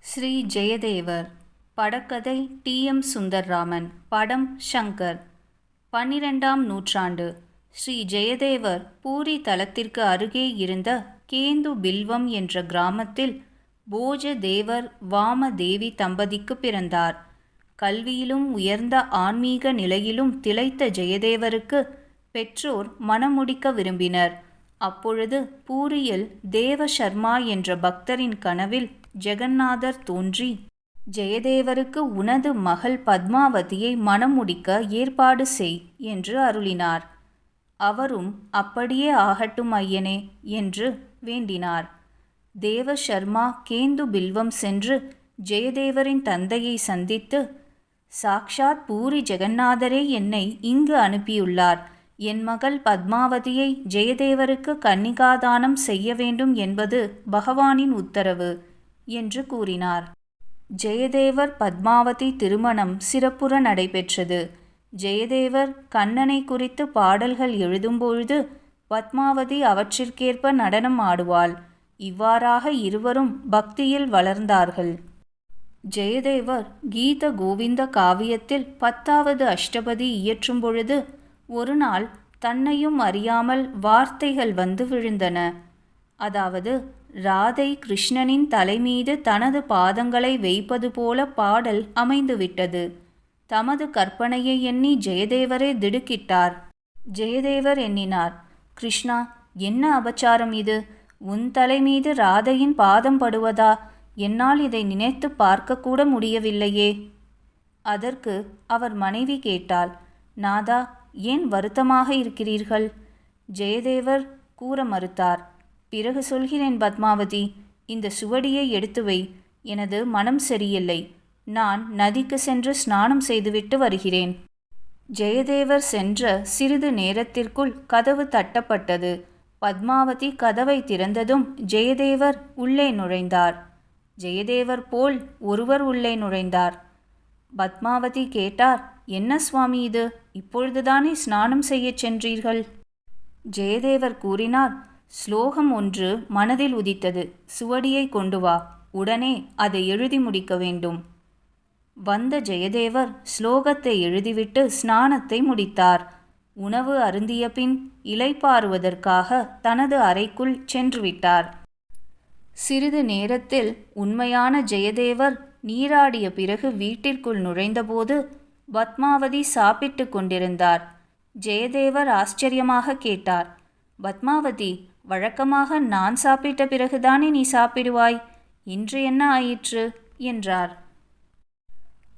Sri Jayadevar. படக்கதை TM. Sundarraman. படம் ஷங்கர். 12ஆம் நூற்றாண்டு. ஸ்ரீ ஜெயதேவர் பூரி தலத்திற்கு அருகே இருந்த கேந்து பில்வம் என்ற கிராமத்தில் போஜ தேவர் வாமதேவி தம்பதிக்கு பிறந்தார். கல்வியிலும் உயர்ந்த ஆன்மீக நிலையிலும் திளைத்த ஜெயதேவருக்கு பெற்றோர் மணமுடிக்க விரும்பினர். அப்பொழுது பூரியில் தேவசர்மா என்ற பக்தரின் கனவில் ஜெகந்நாதர் தோன்றி, ஜெயதேவருக்கு உனது மகள் பத்மாவதியை மணமுடிக்க ஏற்பாடு செய் என்று அருளினார். அவரும் அப்படியே ஆகட்டும் ஐயனே என்று வேண்டினார். தேவசர்மா கேந்து பில்வம் சென்று ஜெயதேவரின் தந்தையை சந்தித்து, சாக்ஷாத் பூரி ஜெகந்நாதரே என்னை இங்கு அனுப்பியுள்ளார். என் மகள் பத்மாவதியை ஜெயதேவருக்கு கன்னிகாதானம் செய்ய வேண்டும் என்பது பகவானின் உத்தரவு என்று கூறினார். ஜெயதேவர் பத்மாவதி திருமணம் சிறப்புற நடைபெற்றது. ஜெயதேவர் கண்ணனை குறித்து பாடல்கள் எழுதும்பொழுது பத்மாவதி அவற்றிற்கேற்ப நடனம் ஆடுவாள். இவ்வாறாக இருவரும் பக்தியில் வளர்ந்தார்கள். ஜெயதேவர் கீத கோவிந்த காவியத்தில் 10வது அஷ்டபதி இயற்றும் பொழுது ஒரு நாள் தன்னையும் அறியாமல் வார்த்தைகள் வந்து விழுந்தன. அதாவது, ராதை கிருஷ்ணனின் தலைமீது தனது பாதங்களை வைப்பது போல பாடல் அமைந்துவிட்டது. தமது கற்பனையை எண்ணி ஜெயதேவரே திடுக்கிட்டார். ஜெயதேவர் எண்ணினார், கிருஷ்ணா, என்ன அபச்சாரம் இது? உன் தலைமீது ராதையின் பாதம் படுவதா? என்னால் இதை நினைத்து பார்க்கக்கூட முடியவில்லையே. அதற்கு அவர் மனைவி கேட்டாள், நாதா, ஏன் வருத்தமாக இருக்கிறீர்கள்? ஜெயதேவர் கூற மறுத்தார். பிறகு சொல்கிறேன் பத்மாவதி, இந்த சுவடியை எடுத்து வை. எனது மனம் சரியில்லை. நான் நதிக்கு சென்று ஸ்நானம் செய்துவிட்டு வருகிறேன். ஜெயதேவர் சென்ற சிறிது நேரத்திற்குள் கதவு தட்டப்பட்டது. பத்மாவதி கதவை திறந்ததும் ஜெயதேவர் உள்ளே நுழைந்தார். ஜெயதேவர் போல் ஒருவர் உள்ளே நுழைந்தார். பத்மாவதி கேட்டார், என்ன சுவாமி இது? இப்பொழுதுதானே ஸ்நானம் செய்யச் சென்றீர்கள்? ஜெயதேவர் கூறினார், ஸ்லோகம் ஒன்று மனதில் உதித்தது. சுவடியை கொண்டு வா. உடனே அதை எழுதி முடிக்க வேண்டும். வந்த ஜெயதேவர் ஸ்லோகத்தை எழுதிவிட்டு ஸ்நானத்தை முடித்தார். உணவு அருந்திய பின் இளைப்பாறுவதற்காக தனது அறைக்குள் சென்றுவிட்டார். சிறிது நேரத்தில் உண்மையான ஜெயதேவர் நீராடிய பிறகு வீட்டிற்குள் நுழைந்தபோது பத்மாவதி சாப்பிட்டு கொண்டிருந்தார். ஜெயதேவர் ஆச்சரியமாக கேட்டார், பத்மாவதி, வழக்கமாக நான் சாப்பிட்ட பிறகுதானே நீ சாப்பிடுவாய். இன்று என்ன ஆயிற்று என்றார்.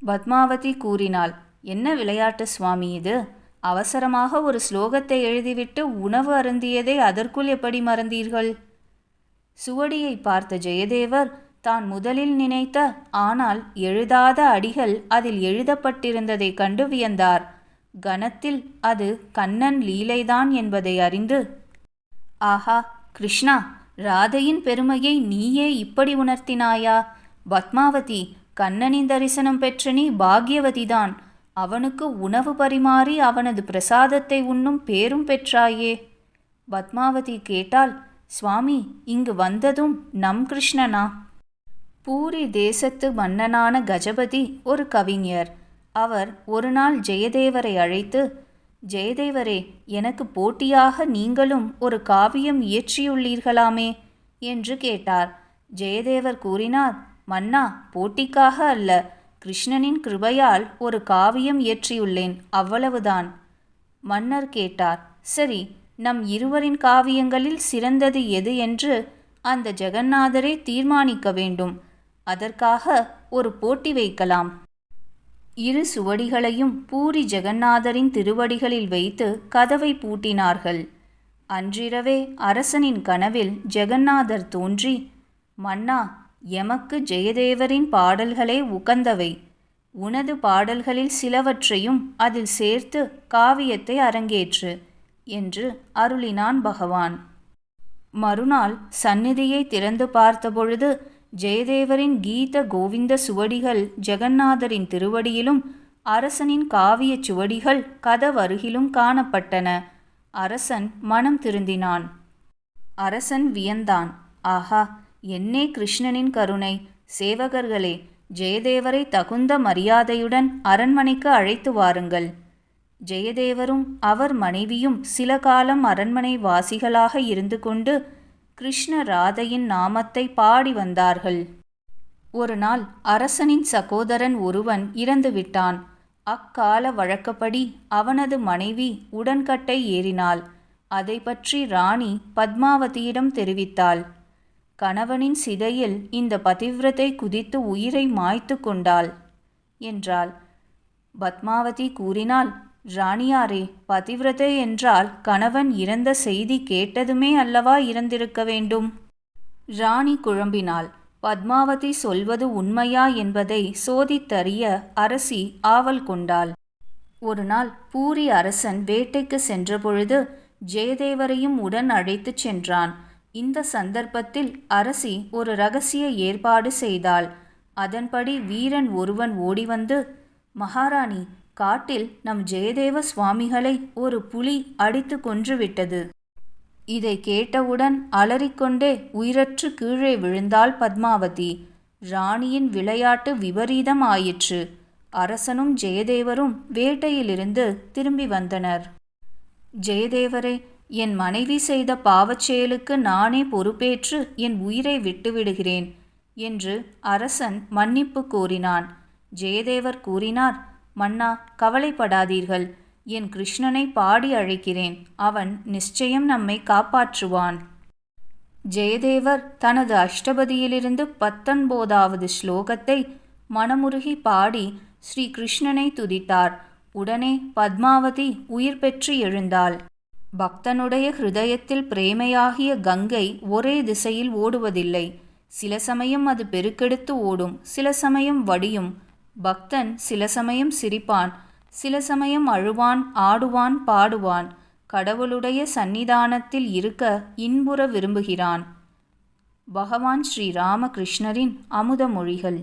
பத்மாவதி கூறினாள், என்ன விளையாட்டு சுவாமி இது? அவசரமாக ஒரு ஸ்லோகத்தை எழுதிவிட்டு உணவு அருந்தியதை அதற்குள் எப்படி மறந்தீர்கள்? சுவடியை பார்த்த ஜெயதேவர் தான் முதலில் நினைத்த ஆனால் எழுதாத அடிகள் அதில் எழுதப்பட்டிருந்ததை கண்டு வியந்தார். கணத்தில் அது கண்ணன் லீலைதான் என்பதை அறிந்து, ஆஹா கிருஷ்ணா, ராதையின் பெருமையை நீயே இப்படி உணர்த்தினாயா? பத்மாவதி, கண்ணனின் தரிசனம் பெற்ற நீ பாக்யவதிதான். அவனுக்கு உணவு பரிமாறி அவனது பிரசாதத்தை உண்ணும் பேரும் பெற்றாயே. பத்மாவதி கேட்டாள், சுவாமி, இங்கு வந்ததும் நம் கிருஷ்ணனா? பூரி தேசத்து மன்னனான கஜபதி ஒரு கவிஞர். அவர் ஒரு நாள் ஜெயதேவரை அழைத்து, ஜெயதேவரே, எனக்கு போட்டியாக நீங்களும் ஒரு காவியம் இயற்றியுள்ளீர்களாமே என்று கேட்டார். ஜெயதேவர் கூறினார், மன்னா, போட்டிக்காக அல்ல, கிருஷ்ணனின் கிருபையால் ஒரு காவியம் இயற்றியுள்ளேன், அவ்வளவுதான். மன்னர் கேட்டார், சரி, நம் இருவரின் காவியங்களில் சிறந்தது எது என்று அந்த ஜெகந்நாதரே தீர்மானிக்க வேண்டும். அதற்காக ஒரு போட்டி வைக்கலாம். இரு சுவடிகளையும் பூரி ஜெகந்நாதரின் திருவடிகளில் வைத்து கதவை பூட்டினார்கள். அன்றிரவே அரசனின் கனவில் ஜெகந்நாதர் தோன்றி, மன்னா, எமக்கு ஜெயதேவரின் பாடல்களே உகந்தவை. உனது பாடல்களில் சிலவற்றையும் அதில் சேர்த்து காவியத்தை அரங்கேற்று என்று அருளினான் பகவான். மறுநாள் சந்நிதியை திறந்து பார்த்தபொழுது ஜெயதேவரின் கீத கோவிந்த சுவடிகள் ஜெகந்நாதரின் திருவடியிலும் அரசனின் காவிய சுவடிகள் கதவருகிலும் காணப்பட்டன. அரசன் மனம் திருந்தினான். அரசன் வியந்தான், ஆஹா, என்னே கிருஷ்ணனின் கருணை! சேவகர்களே, ஜெயதேவரை தகுந்த மரியாதையுடன் அரண்மனைக்கு அழைத்து வாருங்கள். ஜெயதேவரும் அவர் மனைவியும் சில காலம் அரண்மனை வாசிகளாக இருந்து கொண்டு கிருஷ்ண ராதையின் நாமத்தை பாடி வந்தார்கள். ஒரு நாள் அரசனின் சகோதரன் ஒருவன் இறந்துவிட்டான். அக்கால வழக்கப்படி அவனது மனைவி உடன்கட்டை ஏறினாள். அதை பற்றி ராணி பத்மாவதியிடம் தெரிவித்தாள். கணவனின் சிதையில் இந்த பதிவிரதை குதித்து உயிரை மாய்த்து கொண்டாள் என்றாள். பத்மாவதி கூறினாள், ராணியாரே, பதிவிரதை என்றால் கணவன் இறந்த செய்தி கேட்டதுமே அல்லவா இறந்திருக்க வேண்டும்? ராணி குழம்பினாள். பத்மாவதி சொல்வது உண்மையா என்பதை சோதித்தறிய அரசி ஆவல் கொண்டாள். ஒரு நாள் பூரி அரசன் வேட்டைக்கு சென்றபொழுது ஜெயதேவரையும் உடன் அழைத்துச் சென்றான். இந்த சந்தர்ப்பத்தில் அரசி ஒரு இரகசிய ஏற்பாடு செய்தாள். அதன்படி வீரன் ஒருவன் ஓடிவந்து, மகாராணி, காட்டில் நம் ஜெயதேவ சுவாமிகளை ஒரு புலி அடித்து கொன்றுவிட்டது. இதை கேட்டவுடன் அலறிக்கொண்டே உயிரற்று கீழே விழுந்தாள் பத்மாவதி. ராணியின் விளையாட்டு விபரீதம் ஆயிற்று. அரசனும் ஜெயதேவரும் வேட்டையிலிருந்து திரும்பி வந்தனர். ஜெயதேவரே, என் மனைவி செய்த பாவச் செயலுக்கு நானே பொறுப்பேற்று என் உயிரை விட்டுவிடுகிறேன் என்று அரசன் மன்னிப்பு கோரினான். ஜெயதேவர் கூறினார், மன்னா, கவலைப்படாதீர்கள். என் கிருஷ்ணனை பாடி அழைக்கிறேன். அவன் நிச்சயம் நம்மை காப்பாற்றுவான். ஜெயதேவர் தனது அஷ்டபதியிலிருந்து 19வது ஸ்லோகத்தை மனமுருகி பாடி ஸ்ரீ கிருஷ்ணனை துதித்தார். உடனே பத்மாவதி உயிர் பெற்று எழுந்தாள். பக்தனுடைய ஹிருதயத்தில் பிரேமையாகிய கங்கை ஒரே திசையில் ஓடுவதில்லை. சில சமயம் அது பெருக்கெடுத்து ஓடும், சில சமயம் வடியும். பக்தன் சில சமயம் சிரிப்பான், சில சமயம் அழுவான், ஆடுவான், பாடுவான். கடவுளுடைய சந்நிதானத்தில் இருக்க இன்புற விரும்புகிறான். பகவான் ஸ்ரீ ராமகிருஷ்ணரின் அமுத மொழிகள்.